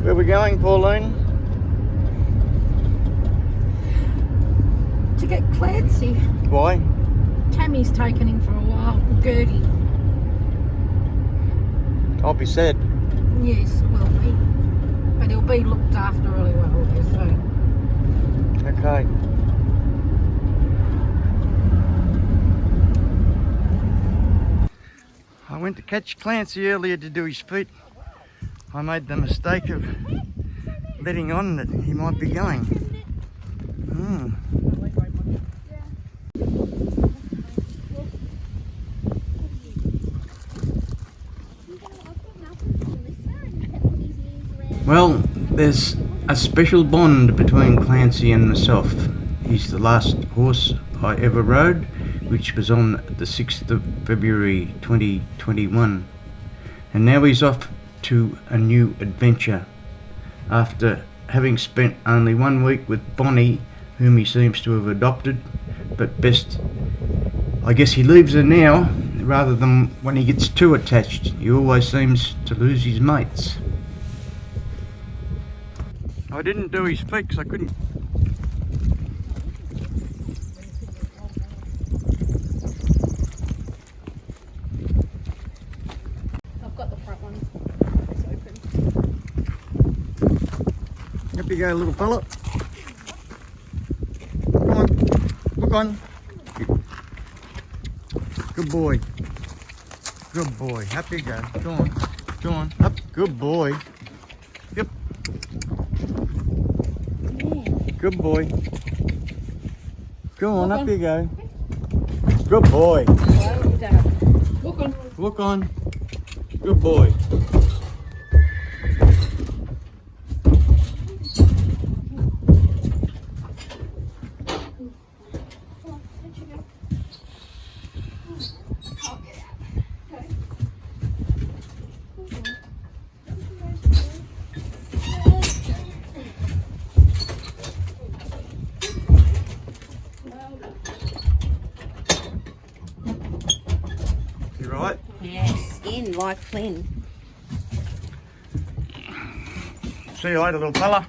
Where are we going, Pauline? To get Clancy. Why? Tammy's taken him for a while. Gertie. I'll be sad. Yes, it will be. But he'll be looked after really well there, so. Okay. I went to catch Clancy earlier to do his feet. I made the mistake of letting on that he might be going. Well, there's a special bond between Clancy and myself. He's the last horse I ever rode, which was on the 6th of February 2021. And now he's off to a new adventure after having spent only 1 week with Bonnie, whom he seems to have adopted. But best, I guess he leaves her now rather than when he gets too attached. He always seems to lose his mates. I didn't do his feet because I couldn't. I've got the front one. It's open. Up you go, little fella. Come on, look on. Good boy. Good boy. Up you go. Go on. Go on. Up. Good boy. Yep. Good boy. Go on, up you go. Good boy. Look on. Look on. Good boy. You right? Yes, skin like Flynn. See you later, little fella.